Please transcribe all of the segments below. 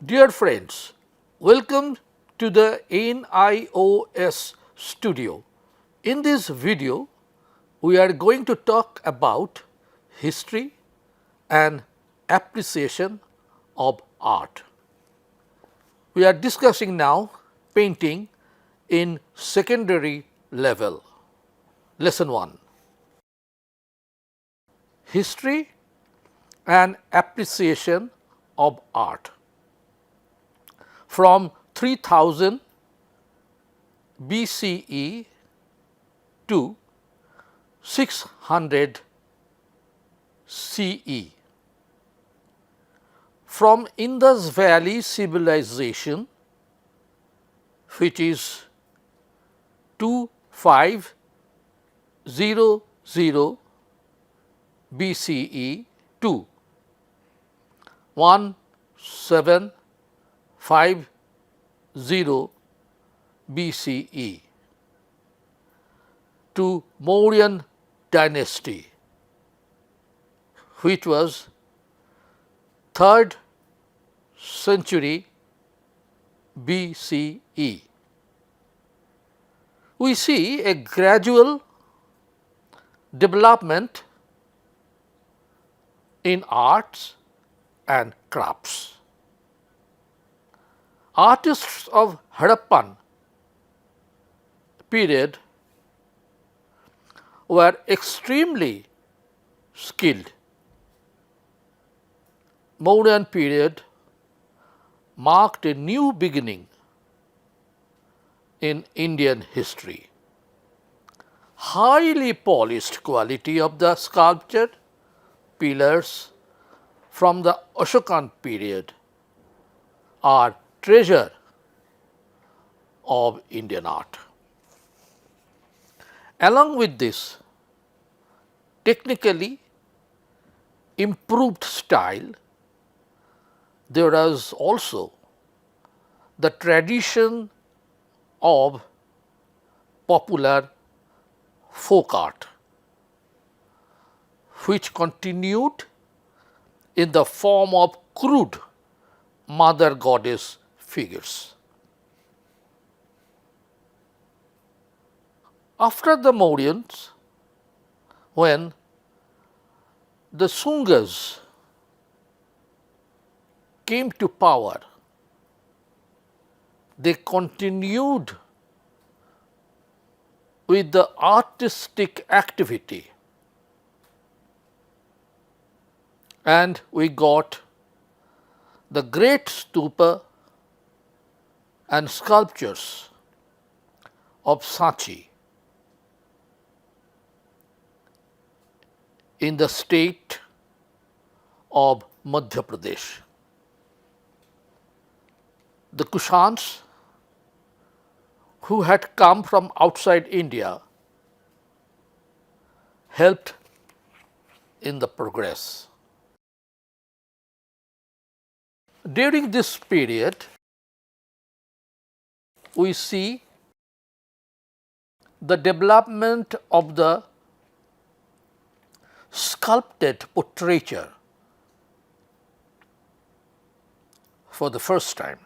Dear friends, welcome to the NIOS studio. In this video, we are going to talk about history and appreciation of art. We are discussing now painting in secondary level. Lesson 1: History and appreciation of art. From 3000 BCE to 600 CE. From Indus Valley civilization, which is 2500 BCE to 1750 BCE to Mauryan dynasty, which was 3rd century BCE. We see a gradual development in arts and crafts. Artists of Harappan period were extremely skilled. Mauryan period marked a new beginning in Indian history. Highly polished quality of the sculpture pillars from the Ashokan period are treasure of Indian art. Along with this technically improved style, there is also the tradition of popular folk art, which continued in the form of crude mother goddess figures. After the Mauryans, when the Sungas came to power, they continued with the artistic activity, and we got the great stupa and sculptures of Sanchi in the state of Madhya Pradesh. The Kushans, who had come from outside India, helped in the progress. During this period, we see the development of the sculpted portraiture for the first time.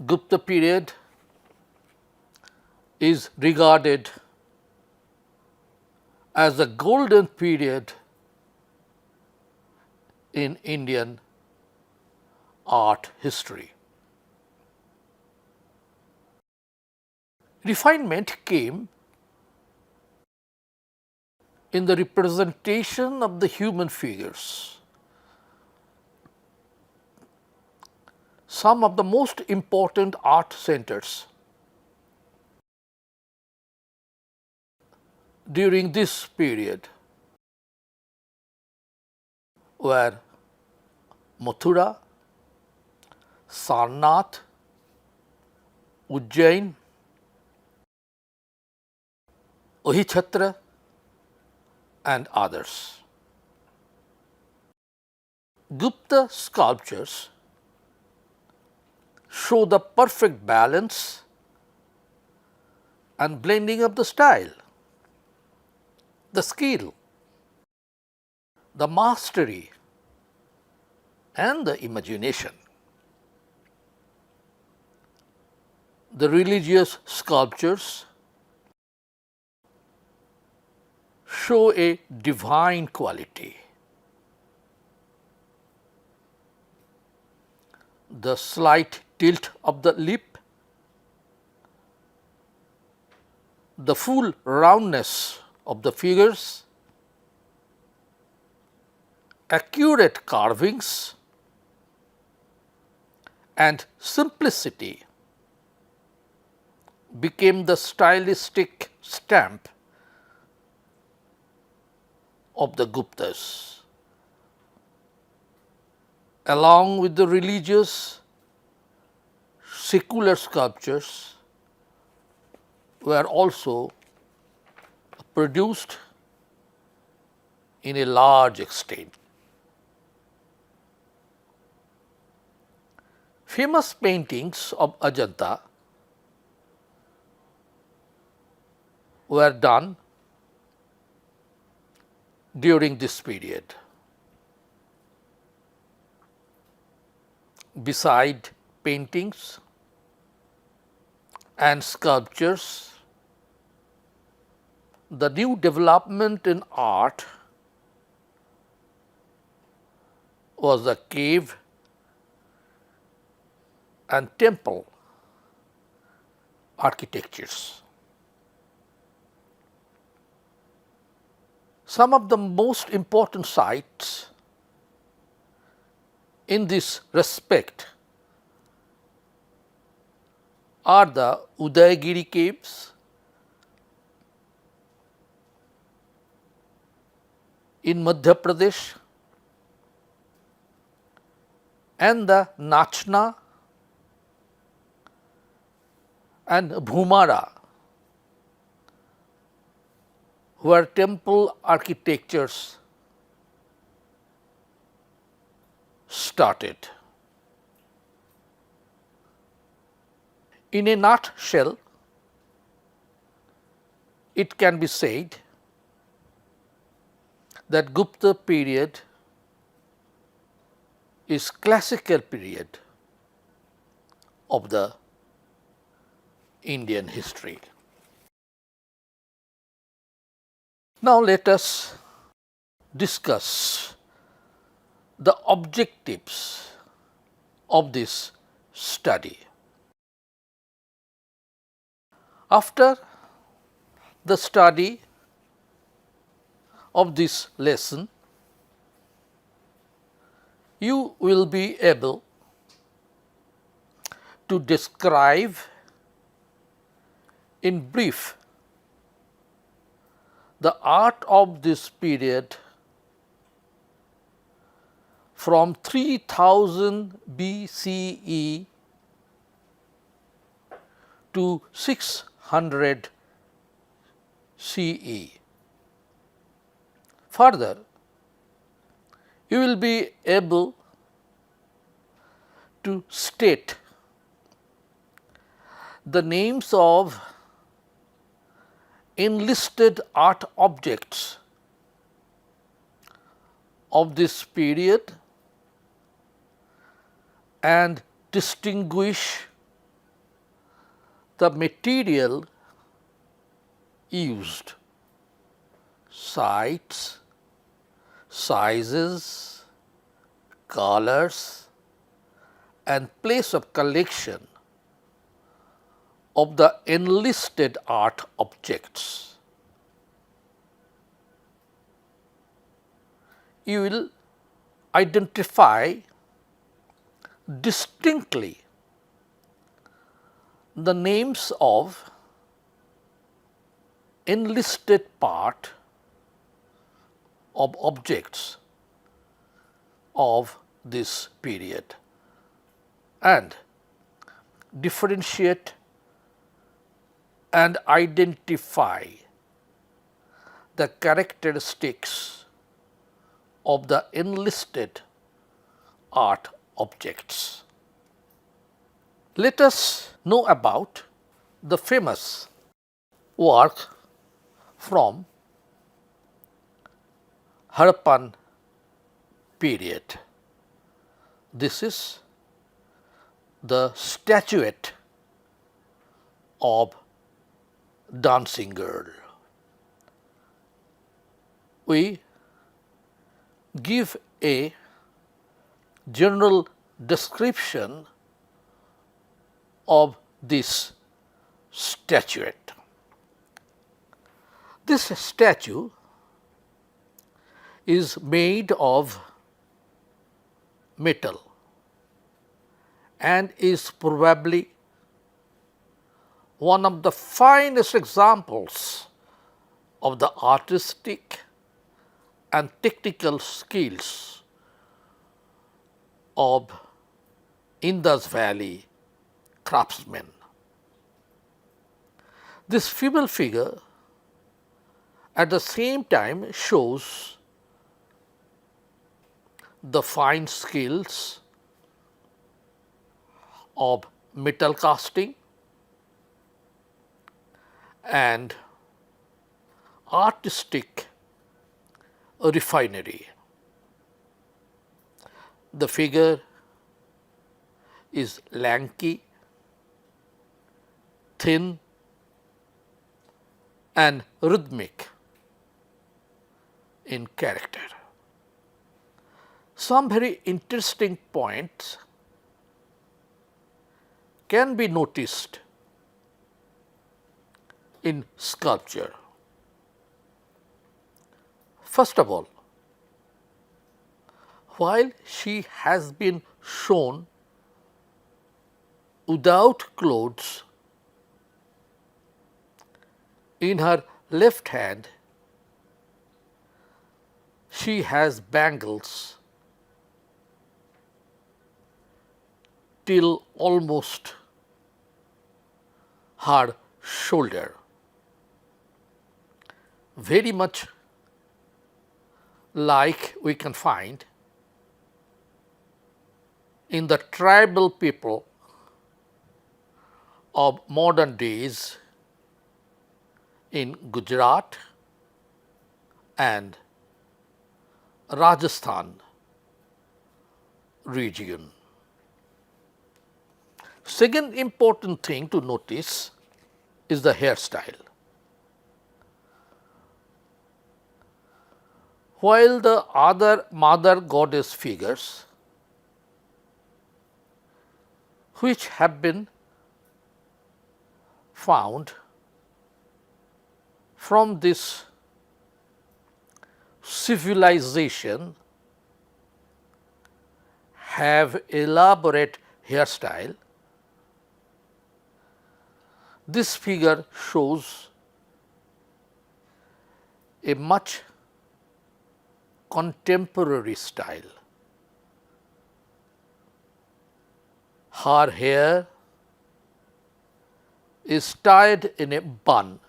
Gupta period is regarded as the golden period in Indian art history. Refinement came in the representation of the human figures. Some of the most important art centers during this period were Mathura, Sarnath, Ujjain, Ohichhatra, and others. Gupta sculptures show the perfect balance and blending of the style, the skill, the mastery and the imagination. The religious sculptures show a divine quality. The slight tilt of the lip, the full roundness of the figures, accurate carvings, and simplicity became the stylistic stamp of the Guptas. Along with the religious, secular sculptures were also produced in a large extent. Famous paintings of Ajanta were done during this period. Beside paintings and sculptures, the new development in art was the cave and temple architectures. Some of the most important sites in this respect are the Udayagiri caves in Madhya Pradesh and the Nachna and Bhumara, where temple architectures started. In a nutshell, it can be said that Gupta period is classical period of the Indian history. Now let us discuss the objectives of this study. After the study of this lesson, you will be able to describe in brief the art of this period from 3000 BCE to 600 CE. Further, you will be able to state the names of enlisted art objects of this period and distinguish the material used, sites, sizes, colors, and place of collection of the enlisted art objects. You will identify distinctly the names of enlisted part of objects of this period and differentiate and identify the characteristics of the enlisted art objects. Let us know about the famous work from Harappan period. This is the statuette of dancing girl. We give a general description of this statuette. This statue is made of metal and is probably one of the finest examples of the artistic and technical skills of Indus Valley craftsmen. This female figure at the same time shows the fine skills of metal casting and artistic refinery. The figure is lanky, thin and rhythmic in character. Some very interesting points can be noticed in sculpture. First of all, while she has been shown without clothes, in her left hand she has bangles till almost her shoulder, very much like we can find in the tribal people of modern days in Gujarat and Rajasthan region. Second important thing to notice is the hairstyle. While the other mother goddess figures which have been found from this civilization have elaborate hairstyle, this figure shows a much contemporary style. Her hair is tied in a bun.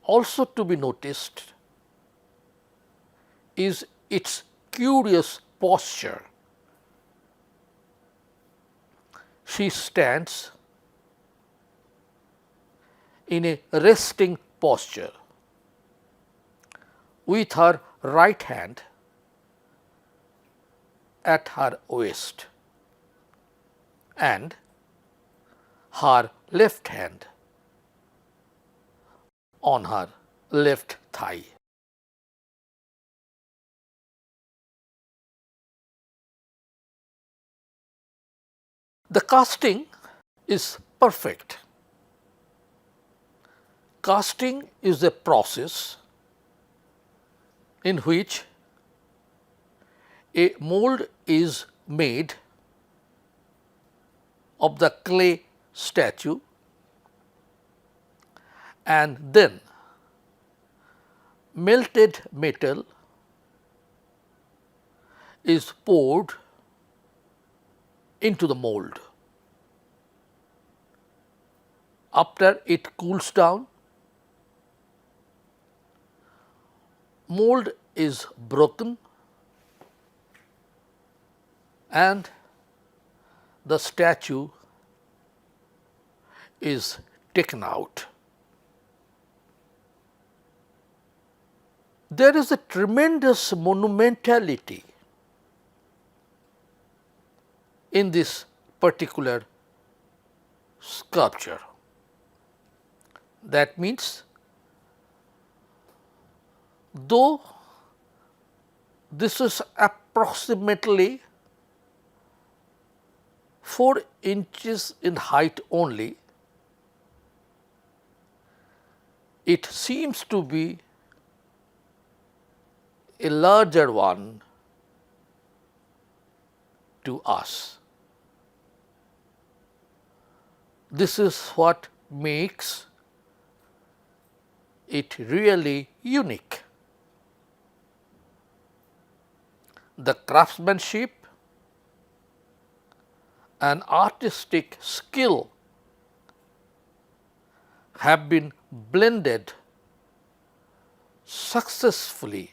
Also to be noticed is its curious posture. She stands in a resting posture with her right hand at her waist and her left hand on her left thigh. The casting is perfect. Casting is a process in which a mold is made of the clay statue and then melted metal is poured into the mold. After it cools down, mold is broken and the statue is taken out. There is a tremendous monumentality in this particular sculpture. That means, though this is approximately 4 inches in height only, it seems to be a larger one to us. This is what makes it really unique. The craftsmanship and artistic skill have been blended successfully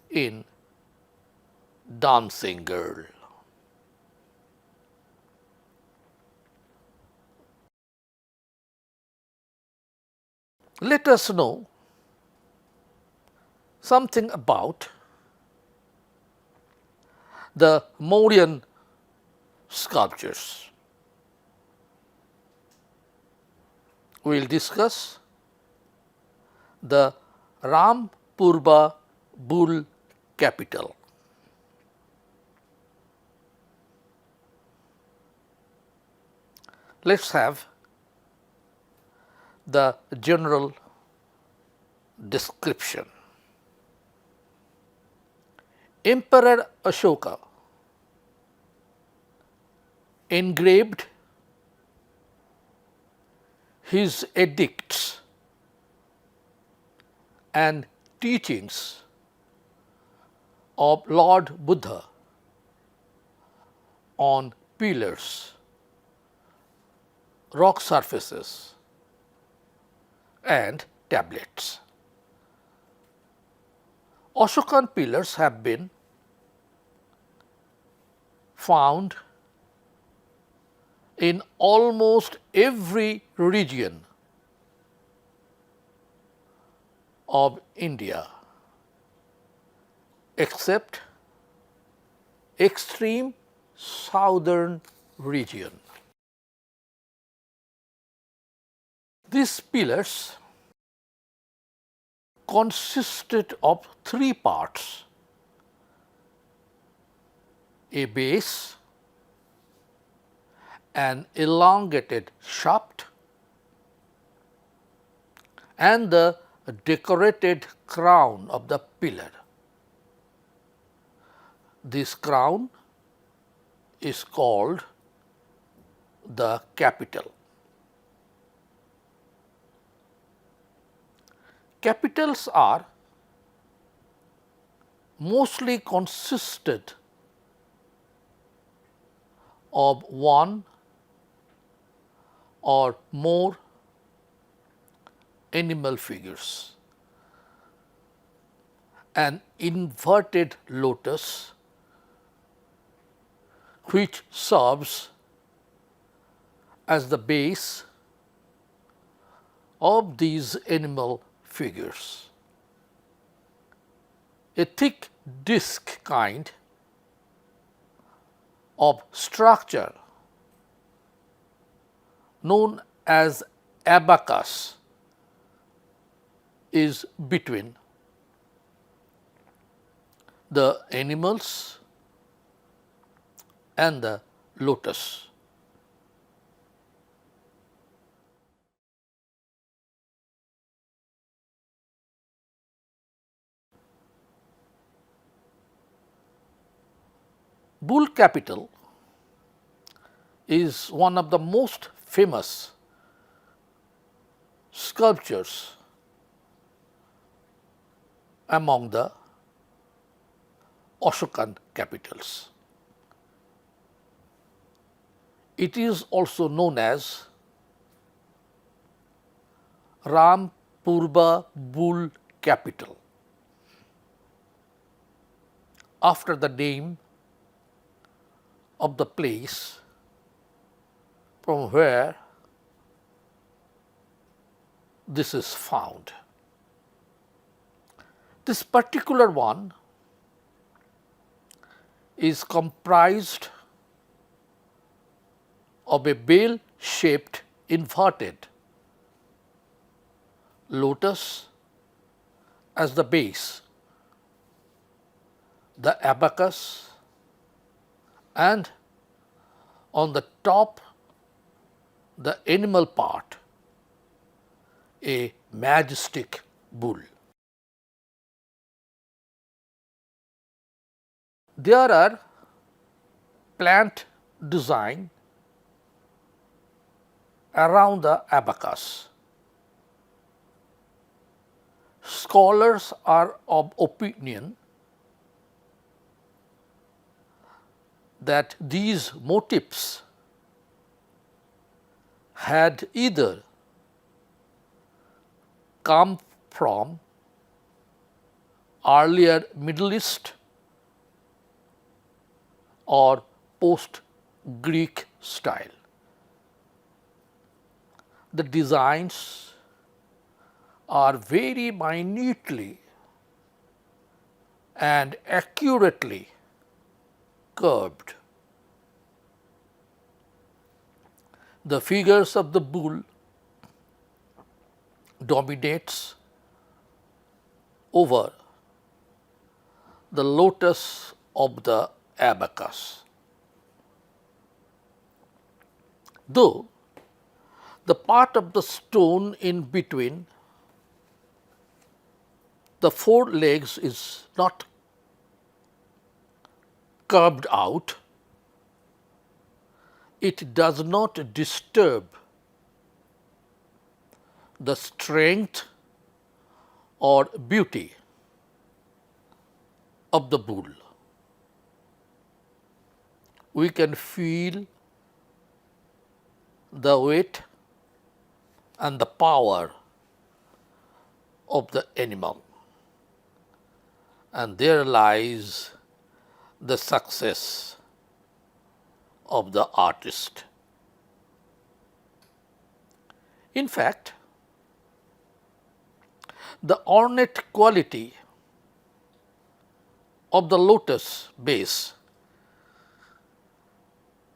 in Dancing Girl. Let us know something about the Mauryan sculptures. We will discuss the Rampurba bull capital. Let us have the general description. Emperor Ashoka engraved his edicts and teachings of Lord Buddha on pillars, rock surfaces and tablets. Ashokan pillars have been found in almost every region of India except extreme southern region. These pillars consisted of 3 parts: a base, an elongated shaft, and the decorated crown of the pillar. This crown is called the capital. Capitals are mostly consisted of one or more animal figures. An inverted lotus which serves as the base of these animal figures. A thick disc kind of structure known as abacus is between the animals and the lotus. Bull capital is one of the most famous sculptures among the Ashokan capitals. It is also known as Rampurba bull capital, after the name of the place from where this is found. This particular one is comprised of a bell-shaped inverted lotus as the base, the abacus, and on the top the animal part, a majestic bull. There are plant design around the abacus. Scholars are of opinion that these motifs had either come from earlier Middle East or post-Greek style. The designs are very minutely and accurately curved. The figures of the bull dominates over the lotus of the abacus. Though the part of the stone in between the four legs is not curved out, it does not disturb the strength or beauty of the bull. We can feel the weight and the power of the animal, and there lies the success of the artist. In fact, the ornate quality of the lotus base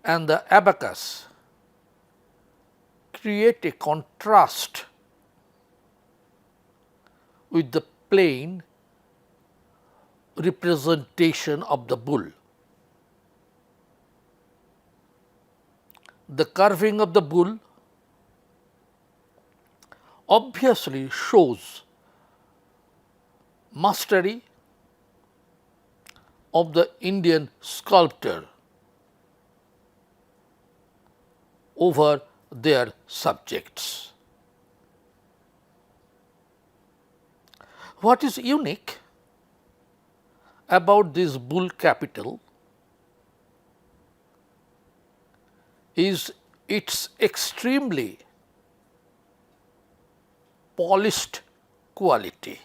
and the abacus create a contrast with the plain representation of the bull. The carving of the bull obviously shows mastery of the Indian sculptor over their subjects. What is unique about this bull capital is its extremely polished quality.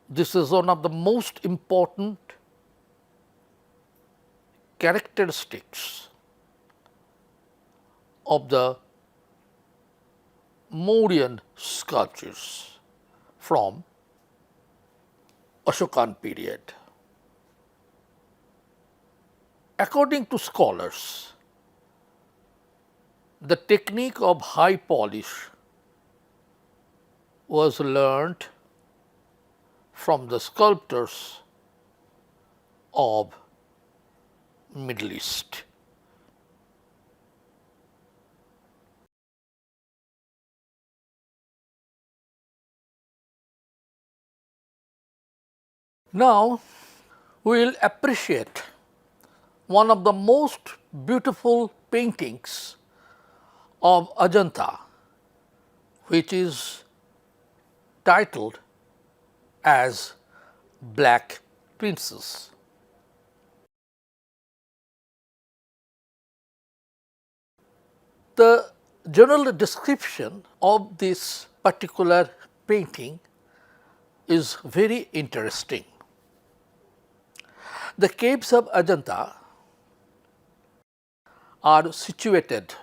This is one of the most important characteristics of the Mauryan sculptures from Ashokan period. According to scholars, the technique of high polish was learnt from the sculptors of Middle East. Now, we will appreciate one of the most beautiful paintings of Ajanta, which is titled as Black Princess. The general description of this particular painting is very interesting. The caves of Ajanta are situated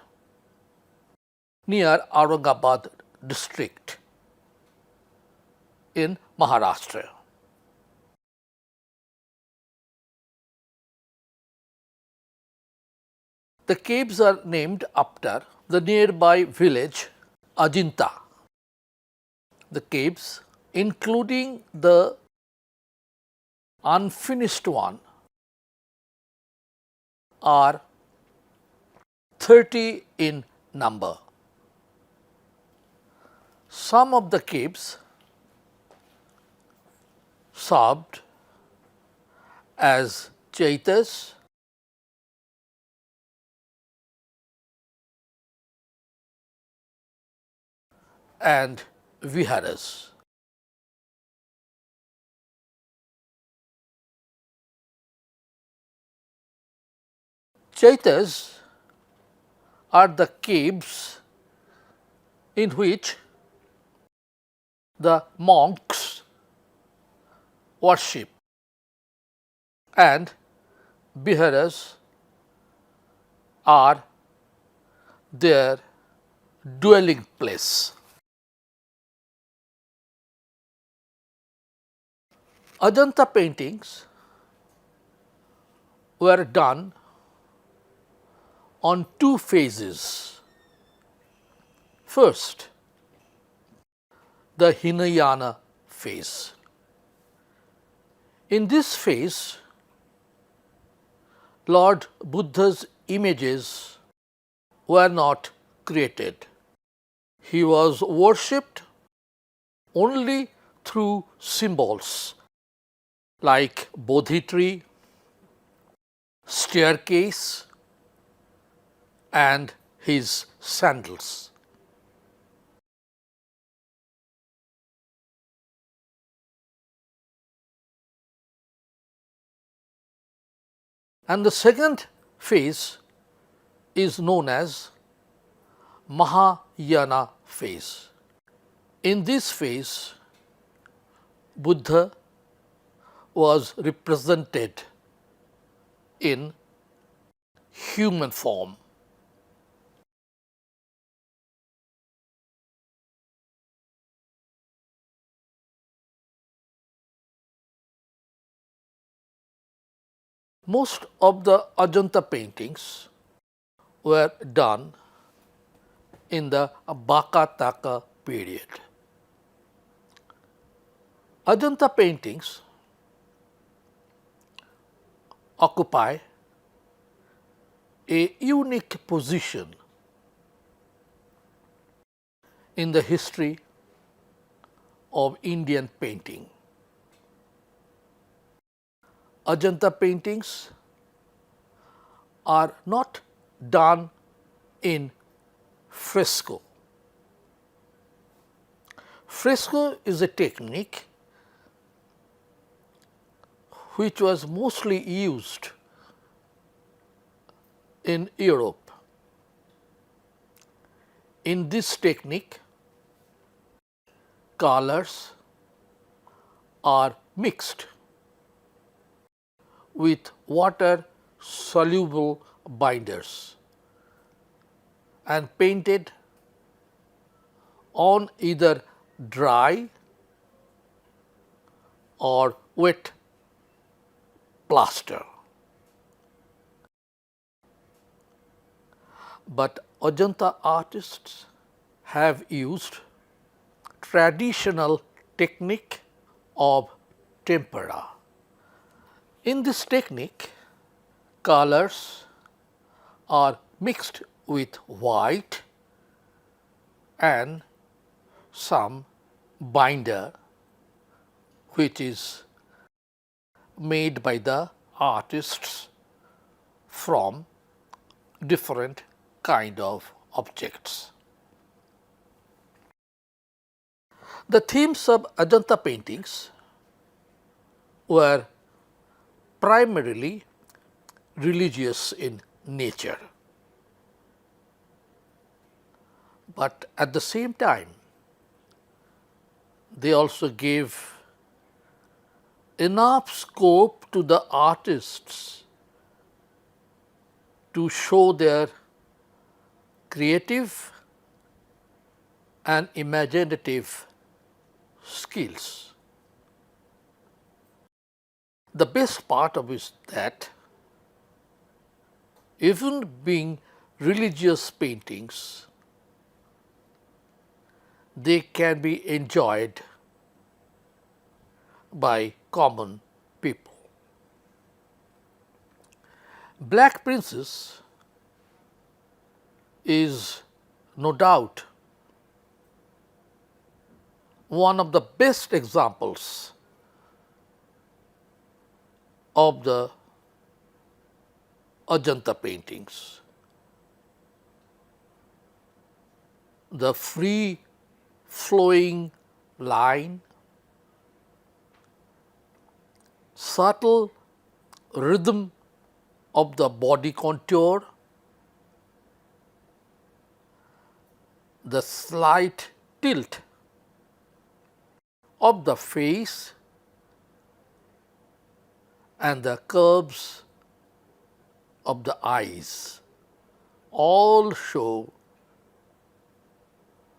near Aurangabad district in Maharashtra. The caves are named after the nearby village Ajinta. The caves, including the unfinished one, are 30 in number. Some of the caves served as chaitas and viharas. Chaitas are the caves in which the monks worship, and viharas are their dwelling place. Ajanta paintings were done on two phases. First, the Hinayana phase. In this phase, Lord Buddha's images were not created. He was worshipped only through symbols like Bodhi tree, staircase, and his sandals. And the second phase is known as Mahayana phase. In this phase, Buddha was represented in human form. Most of the Ajanta paintings were done in the Bakataka period. Ajanta paintings occupy a unique position in the history of Indian painting. Ajanta paintings are not done in fresco. Fresco is a technique which was mostly used in Europe. In this technique, colors are mixed with water soluble binders and painted on either dry or wet plaster. But Ajanta artists have used traditional technique of tempera. In this technique, colors are mixed with white and some binder which is made by the artists from different kind of objects. The themes of Ajanta paintings were primarily religious in nature, but at the same time they also gave enough scope to the artists to show their creative and imaginative skills. The best part of it is that even being religious paintings, they can be enjoyed by common people. Black Princess is no doubt one of the best examples of the Ajanta paintings. The free flowing line, subtle rhythm of the body contour, the slight tilt of the face and the curves of the eyes all show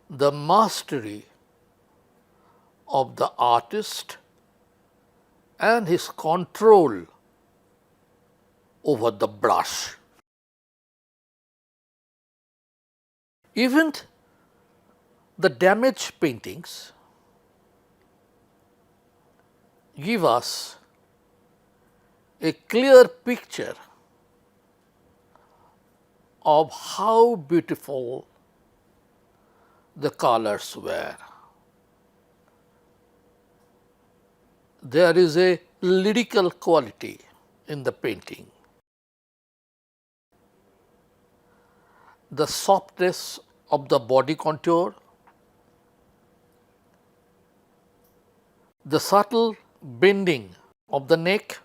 the mastery of the artist and his control over the brush. Even the damaged paintings give us a clear picture of how beautiful the colors were. There is a lyrical quality in the painting. The softness of the body contour, the subtle bending of the neck,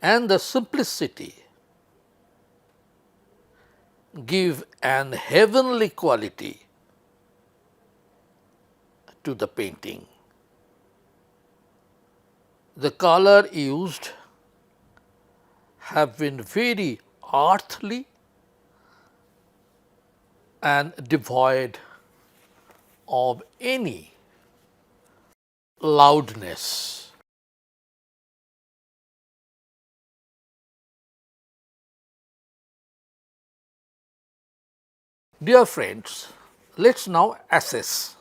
and the simplicity give an heavenly quality to the painting. The color used have been very earthly and devoid of any loudness. Dear friends, let us now assess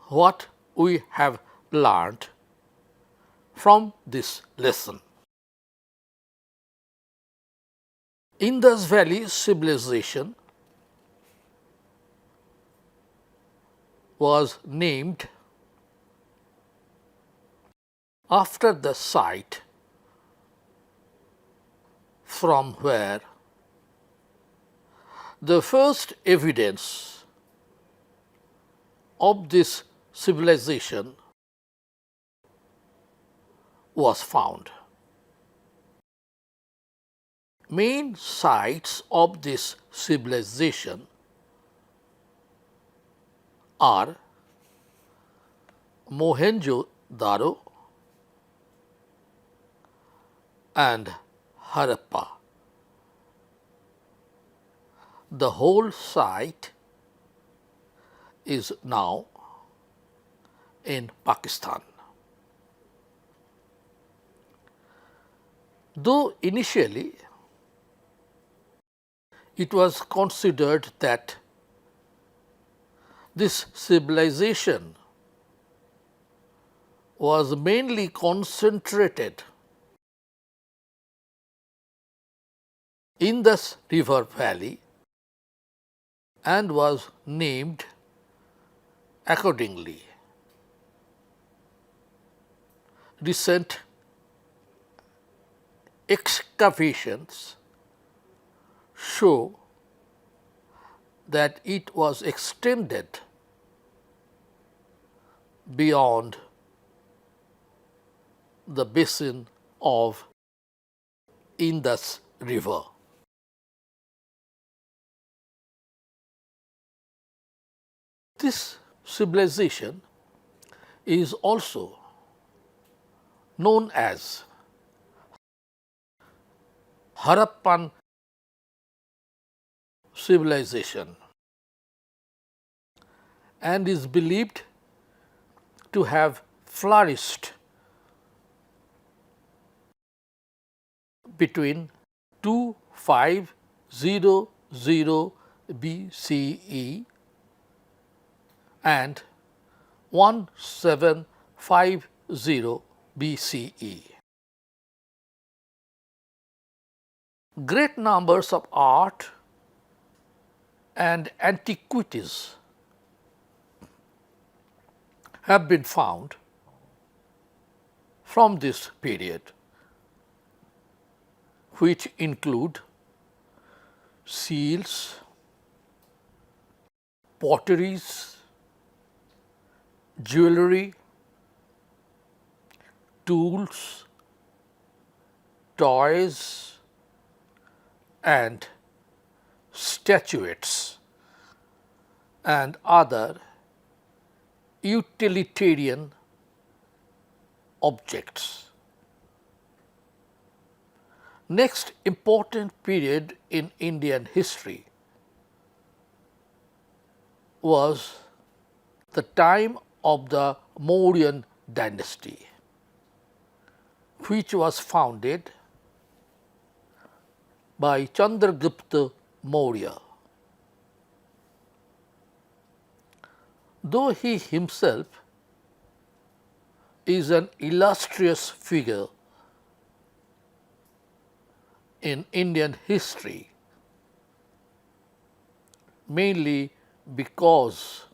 what we have learned from this lesson. Indus Valley civilization was named after the site from where the first evidence of this civilization was found. Main sites of this civilization are Mohenjo-daro and Harappa. The whole site is now in Pakistan. Though initially it was considered that this civilization was mainly concentrated in this river valley and was named accordingly. Recent excavations show that it was extended beyond the basin of Indus River. This civilization is also known as Harappan civilization and is believed to have flourished between 2500 BCE and 1750 BCE. Great numbers of art and antiquities have been found from this period, which include seals, potteries, jewelry, tools, toys, and statuettes and other utilitarian objects. Next important period in Indian history was the time of the Mauryan dynasty, which was founded by Chandragupta Maurya. Though he himself is an illustrious figure in Indian history, mainly because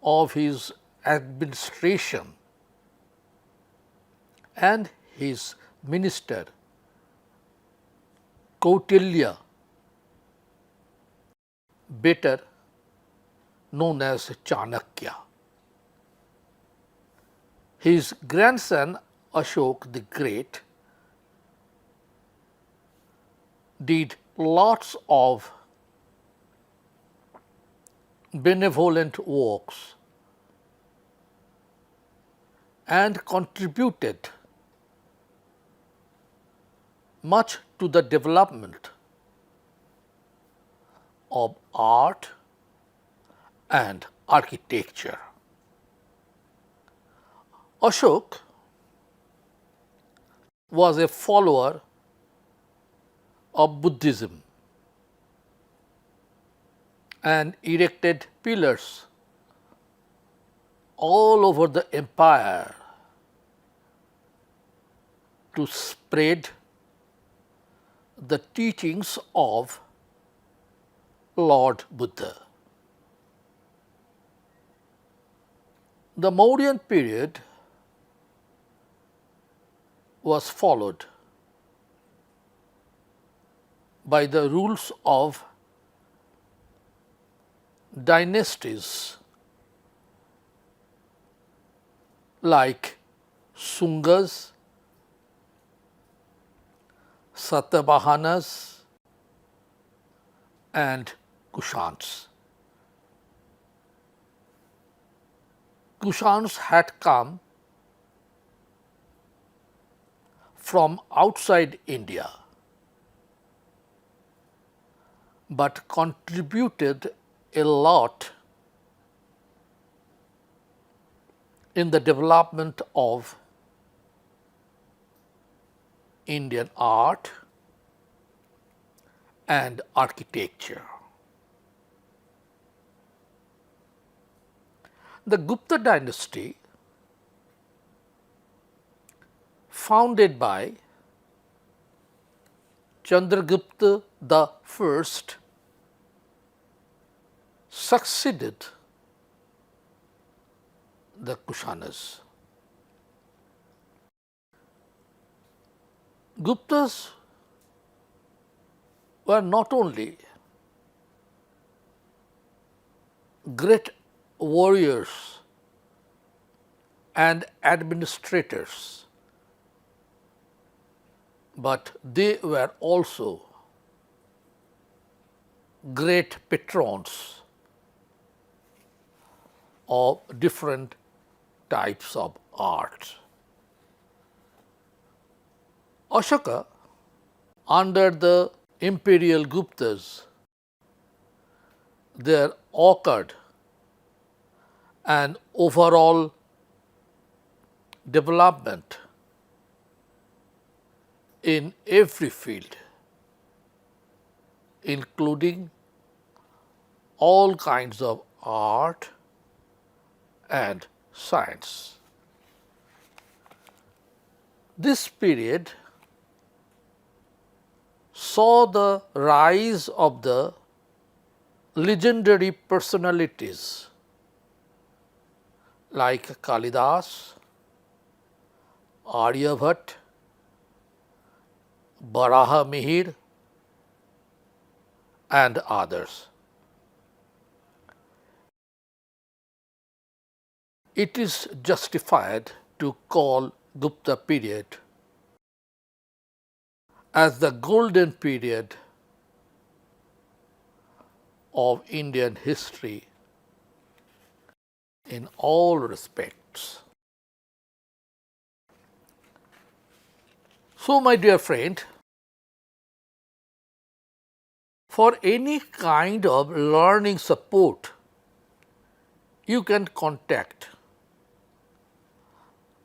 of his administration and his minister Kautilya, better known as Chanakya. His grandson Ashok the Great did lots of benevolent works and contributed much to the development of art and architecture. Ashok was a follower of Buddhism and erected pillars all over the empire to spread the teachings of Lord Buddha. The Mauryan period was followed by the rules of dynasties like Sungas, Satavahanas, and Kushans. Kushans had come from outside India, but contributed a lot in the development of Indian art and architecture. The Gupta dynasty, founded by Chandragupta the First, succeeded the Kushanas. Guptas were not only great warriors and administrators, but they were also great patrons of different types of art. Ashoka, under the imperial Guptas, there occurred an overall development in every field, including all kinds of art and science. This period saw the rise of the legendary personalities like Kalidas, Aryabhat, Barahamihir and others. It is justified to call Gupta period as the golden period of Indian history in all respects. So, my dear friend, for any kind of learning support, you can contact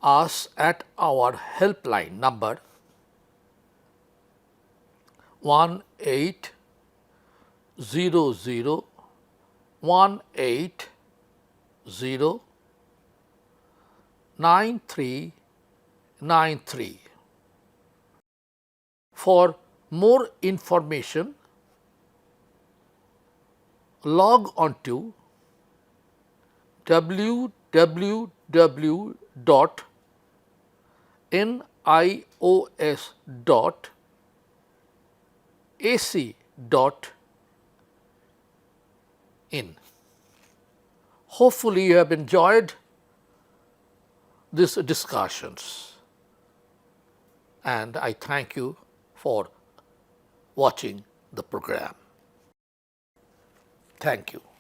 us at our helpline number 1800-180-9393. For more information, log on to www.nios.ac.in. Hopefully, you have enjoyed these discussions, and I thank you for watching the program. Thank you.